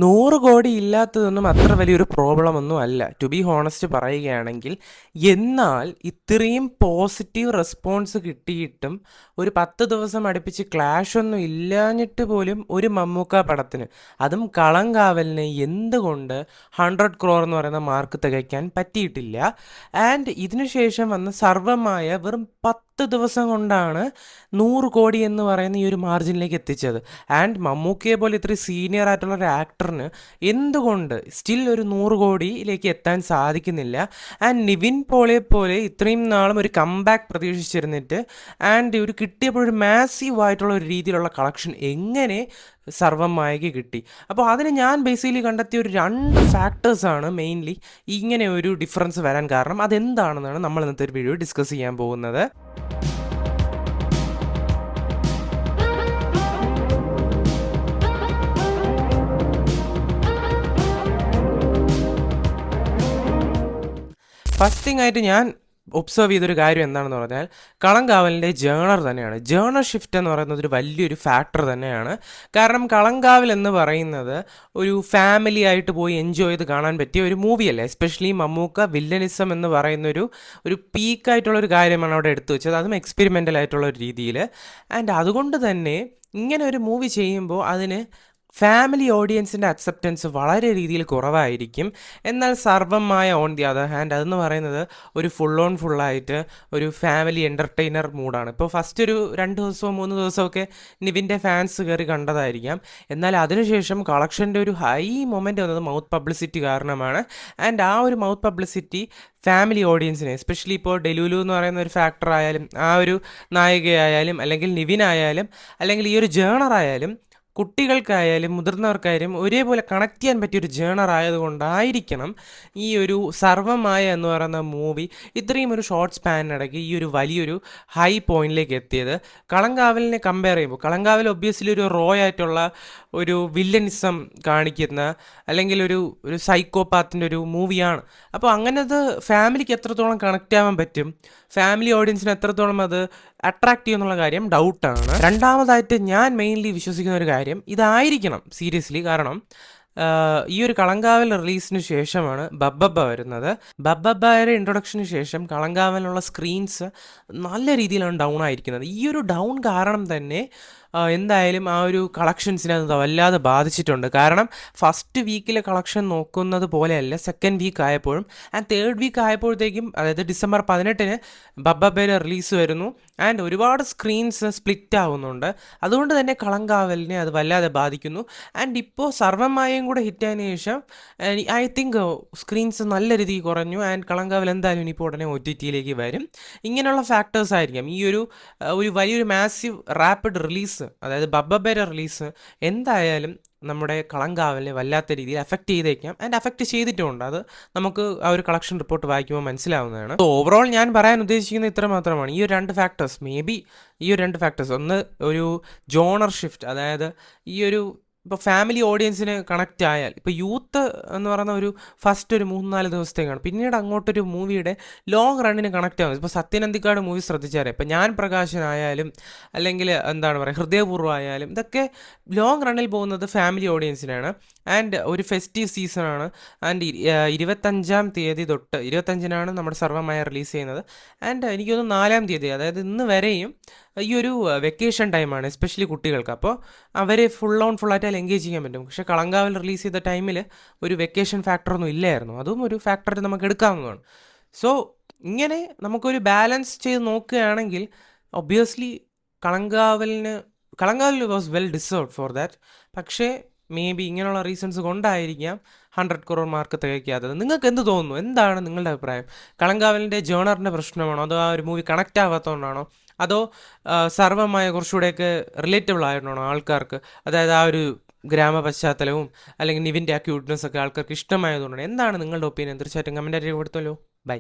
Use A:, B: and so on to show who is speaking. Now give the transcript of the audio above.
A: 100 കോടി ഇല്ലാത്തതൊന്നും അത്ര വലിയൊരു പ്രോബ്ലം ഒന്നും അല്ല, ടു ബി ഹോണസ്റ്റ് പറയുകയാണെങ്കിൽ. എന്നാൽ ഇത്രയും പോസിറ്റീവ് റെസ്പോൺസ് കിട്ടിയിട്ടും ഒരു 10 ദിവസം അടുപ്പിച്ച് ക്ലാഷ് ഒന്നും ഇല്ലാഞ്ഞിട്ട് പോലും ഒരു മമ്മൂക്ക പടത്തിന്, അതും കളങ്കാവലിന്, എന്തുകൊണ്ട് 100 ക്രോർ എന്ന് പറയുന്ന മാർക്ക് തികയ്ക്കാൻ പറ്റിയിട്ടില്ല? ആൻഡ് ഇതിനുശേഷം വന്ന സർവമായ വെറും 10 ദിവസം കൊണ്ടാണ് 100 കോടി എന്ന് പറയുന്ന ഈ ഒരു മാർജിനിലേക്ക് എത്തിച്ചത്. ആൻഡ് മമ്മൂക്കയെ പോലെ ഇത്രയും സീനിയർ ആയിട്ടുള്ള ഒരു ആക്ടറിന് എന്തുകൊണ്ട് സ്റ്റിൽ ഒരു 100 കോടിയിലേക്ക് എത്താൻ സാധിക്കുന്നില്ല? ആൻഡ് നിവിൻ പോളിയെ പോലെ ഇത്രയും നാളും ഒരു കംബാക്ക് പ്രതീക്ഷിച്ചിരുന്നിട്ട് ആൻഡ് ഒരു കിട്ടിയപ്പോഴൊരു മാസീവ് ആയിട്ടുള്ള ഒരു രീതിയിലുള്ള കളക്ഷൻ എങ്ങനെ സർവ്വമായക്ക് കിട്ടി? അപ്പോൾ അതിന് ഞാൻ ബേസിക്കലി കണ്ടെത്തിയ ഒരു 2 ഫാക്ടേഴ്സാണ് മെയിൻലി ഇങ്ങനെ ഒരു ഡിഫറൻസ് വരാൻ കാരണം. അതെന്താണെന്നാണ് നമ്മൾ ഇന്നത്തെ ഒരു വീഡിയോ ഡിസ്കസ് ചെയ്യാൻ പോകുന്നത്. ഫസ്റ്റ് തിങ് ആയിട്ട് ഞാൻ ഒബ്സർവ് ചെയ്തൊരു കാര്യം എന്താണെന്ന് പറഞ്ഞാൽ, കളങ്കാവലിൻ്റെ ജേണർ തന്നെയാണ്. ജേണർ ഷിഫ്റ്റ് എന്ന് പറയുന്നത് ഒരു വലിയൊരു ഫാക്ടർ തന്നെയാണ്. കാരണം കളങ്കാവൽ എന്ന് പറയുന്നത് ഒരു ഫാമിലി ആയിട്ട് പോയി എൻജോയ് ചെയ്ത് കാണാൻ പറ്റിയ ഒരു മൂവിയല്ലേ. എസ്പെഷ്യലി മമ്മൂക്ക വില്ലനിസം എന്ന് പറയുന്നൊരു പീക്കായിട്ടുള്ളൊരു കാര്യമാണ് അവിടെ എടുത്തു വെച്ചത്, അതും എക്സ്പെരിമെൻ്റൽ ആയിട്ടുള്ള ഒരു രീതിയിൽ. ആൻഡ് അതുകൊണ്ട് തന്നെ ഇങ്ങനെ ഒരു മൂവി ചെയ്യുമ്പോൾ അതിന് ഫാമിലി ഓഡിയൻസിൻ്റെ അക്സെപ്റ്റൻസ് വളരെ രീതിയിൽ കുറവായിരിക്കും. എന്നാൽ സർവമായ ഓൺ ദി അതർ ഹാൻഡ് അതെന്ന് പറയുന്നത് ഒരു ഫുള്ളായിട്ട് ഒരു ഫാമിലി എൻ്റർടൈനർ മൂഡാണ്. ഇപ്പോൾ ഫസ്റ്റ് ഒരു 2 ദിവസമോ 3 ദിവസമൊക്കെ നിവിൻ്റെ ഫാൻസ് കയറി കണ്ടതായിരിക്കാം. എന്നാൽ അതിനുശേഷം കളക്ഷൻ്റെ ഒരു ഹൈ മൊമെൻ്റ് വന്നത് മൗത്ത് പബ്ലിസിറ്റി കാരണമാണ്. ആൻഡ് ആ ഒരു മൗത്ത് പബ്ലിസിറ്റി ഫാമിലി ഓഡിയൻസിനെ, എസ്പെഷ്യലി ഇപ്പോൾ ഡെലുലു എന്ന് പറയുന്ന ഒരു ഫാക്ടർ ആയാലും, ആ ഒരു നായികയായാലും, അല്ലെങ്കിൽ നിവിനായാലും, അല്ലെങ്കിൽ ഈ ഒരു ജേണറായാലും, കുട്ടികൾക്കായാലും മുതിർന്നവർക്കായാലും ഒരേപോലെ കണക്ട് ചെയ്യാൻ പറ്റിയൊരു ജേണർ ആയതുകൊണ്ടായിരിക്കണം ഈ ഒരു സർവമായ എന്ന് പറയുന്ന മൂവി ഇത്രയും ഒരു ഷോർട്ട് സ്പാനിനിടയ്ക്ക് ഈ ഒരു വലിയൊരു ഹൈ പോയിന്റിലേക്ക് എത്തിയത്. കളങ്കാവലിനെ കമ്പയർ ചെയ്യുമ്പോൾ, കളങ്കാവൽ ഒബ്വിയസ്ലി ഒരു റോ ആയിട്ടുള്ള ഒരു വില്ലനിസം കാണിക്കുന്ന, അല്ലെങ്കിൽ ഒരു സൈക്കോപാത്തിൻ്റെ ഒരു മൂവിയാണ്. അപ്പോൾ അങ്ങനത് ഫാമിലിക്ക് എത്രത്തോളം കണക്റ്റ് ആവാൻ പറ്റും, ഫാമിലി ഓഡിയൻസിന് എത്രത്തോളം അത് അട്രാക്റ്റ് ചെയ്യുന്നുള്ള കാര്യം ഡൗട്ടാണ്. രണ്ടാമതായിട്ട് ഞാൻ മെയിൻലി വിശ്വസിക്കുന്ന ഒരു കാര്യം ഇതായിരിക്കണം സീരിയസ്ലി. കാരണം ഈ ഒരു കളങ്കാവൽ റിലീസിന് ശേഷമാണ് ബബ്ബബ്ബ വരുന്നത്. ബബ്ബബ്ബയുടെ ഇൻട്രൊഡക്ഷന് ശേഷം കളങ്കാവലിനുള്ള സ്ക്രീൻസ് നല്ല രീതിയിലാണ് ഡൗൺ ആയിരിക്കുന്നത്. ഈ ഒരു ഡൗൺ കാരണം തന്നെ എന്തായാലും ആ ഒരു കളക്ഷൻസിനെ അത് വല്ലാതെ ബാധിച്ചിട്ടുണ്ട്. കാരണം ഫസ്റ്റ് വീക്കിലെ കളക്ഷൻ നോക്കുന്നത് പോലെയല്ല സെക്കൻഡ് വീക്ക് ആയപ്പോഴും. ആൻഡ് തേർഡ് വീക്ക് ആയപ്പോഴത്തേക്കും, അതായത് ഡിസംബർ 18-ന് ബബ്ബബ്ബയുടെ റിലീസ് വരുന്നു. ആൻഡ് ഒരുപാട് സ്ക്രീൻസ് സ്പ്ലിറ്റ് ആവുന്നുണ്ട്. അതുകൊണ്ട് തന്നെ കളങ്കാവലിനെ അത് വല്ലാതെ ബാധിക്കുന്നു. ആൻഡ് ഇപ്പോൾ സർവ്വമായും കൂടെ ഹിറ്റായതിനു ശേഷം ഐ തിങ്ക് സ്ക്രീൻസ് നല്ല രീതിയിൽ കുറഞ്ഞു. ആൻഡ് കളങ്കാവൽ എന്തായാലും ഇനിയിപ്പോൾ ഉടനെ OTT-യിലേക്ക് വരും. ഇങ്ങനെയുള്ള ഫാക്ടേഴ്സ് ആയിരിക്കാം ഈ ഒരു വലിയൊരു മാസീവ് റാപ്പിഡ് റിലീസ്, അതായത് ബബ്ബബ്ബയുടെ റിലീസ് എന്തായാലും നമ്മുടെ കളങ്കാവലിനെ വല്ലാത്ത രീതിയിൽ അഫക്റ്റ് ചെയ്തേക്കാം. ആൻഡ് അഫക്റ്റ് ചെയ്തിട്ടുമുണ്ട്. അത് നമുക്ക് ആ ഒരു കളക്ഷൻ റിപ്പോർട്ട് വായിക്കുമ്പോൾ മനസ്സിലാവുന്നതാണ്. സോ ഓവറോൾ ഞാൻ പറയാൻ ഉദ്ദേശിക്കുന്നത് ഇത്ര മാത്രമാണ്. ഈ ഒരു 2 ഫാക്ടേഴ്സ്, മേ ബി ഈ ഒരു 2 ഫാക്ടേഴ്സ്, ഒന്ന് ഒരു ജോണർ ഷിഫ്റ്റ്, അതായത് ഈ ഒരു ഇപ്പോൾ ഫാമിലി ഓഡിയൻസിന് കണക്റ്റ് ആയാൽ, ഇപ്പോൾ യൂത്ത് എന്ന് പറയുന്ന ഒരു ഫസ്റ്റ് ഒരു 3-4 ദിവസത്തേക്കാണ്, പിന്നീട് അങ്ങോട്ടൊരു മൂവിയുടെ ലോങ് റണ്ണിന് കണക്റ്റ് ആവുന്നത്. ഇപ്പോൾ സത്യനന്ദിക്കാട് മൂവി ശ്രദ്ധിച്ചാലേ, ഇപ്പോൾ ഞാൻ പ്രകാശനായാലും, അല്ലെങ്കിൽ എന്താണ് പറയുക ഹൃദയപൂർവ്വം ആയാലും, ഇതൊക്കെ ലോങ് റണ്ണിൽ പോകുന്നത് ഫാമിലി ഓഡിയൻസിനാണ്. ആൻഡ് ഒരു ഫെസ്റ്റീവ് സീസണാണ്. ആൻഡ് 25-ാം തീയതി തൊട്ട് 25-നാണ് നമ്മുടെ സർവ്വമായ റിലീസ് ചെയ്യുന്നത്. ആൻഡ് എനിക്ക് തോന്നുന്നു 4-ാം തീയതി, അതായത് ഇന്ന് വരെയും ഈ ഒരു വെക്കേഷൻ ടൈമാണ്, എസ്പെഷ്യലി കുട്ടികൾക്ക്. അപ്പോൾ അവരെ ഫുള്ളായിട്ട് എൻഗേജ് ചെയ്യാൻ പറ്റും. പക്ഷേ കളങ്കാവൽ റിലീസ് ചെയ്ത ടൈമിൽ ഒരു വെക്കേഷൻ ഫാക്ടറൊന്നും ഇല്ലായിരുന്നു. അതും ഒരു ഫാക്ടറായിട്ട് നമുക്ക് എടുക്കാവുന്നതാണ്. സോ ഇങ്ങനെ നമുക്കൊരു ബാലൻസ് ചെയ്ത് നോക്കുകയാണെങ്കിൽ obviously Kalamkaval was well deserved for that. പക്ഷേ മേ ബി ഇങ്ങനെയുള്ള റീസൺസ് കൊണ്ടായിരിക്കാം 100 crore മാർക്ക് തികയ്ക്കാത്തത്. നിങ്ങൾക്ക് എന്ത് തോന്നുന്നു? എന്താണ് നിങ്ങളുടെ അഭിപ്രായം? കളങ്കാവലിൻ്റെ ജേണറിൻ്റെ പ്രശ്നമാണോ, അതോ ആ ഒരു മൂവി കണക്റ്റ് ആവാത്തതുകൊണ്ടാണോ, അതോ സർവമായ കുറച്ചുകൂടെയൊക്കെ റിലേറ്റബിൾ ആയിട്ടാണോ ആൾക്കാർക്ക്? അതായത് ആ ഒരു ഗ്രാമ പശ്ചാത്തലവും അല്ലെങ്കിൽ നിവിൻ്റെ ആ ക്യൂട്ട്നെസ് ഒക്കെ ആൾക്കാർക്ക് ഇഷ്ടമായതുകൊണ്ടാണ്. എന്താണ് നിങ്ങളുടെ ഒപ്പീനിയൻ? തീർച്ചയായിട്ടും കമൻറ്റായിട്ട് കൊടുത്തല്ലോ. ബൈ.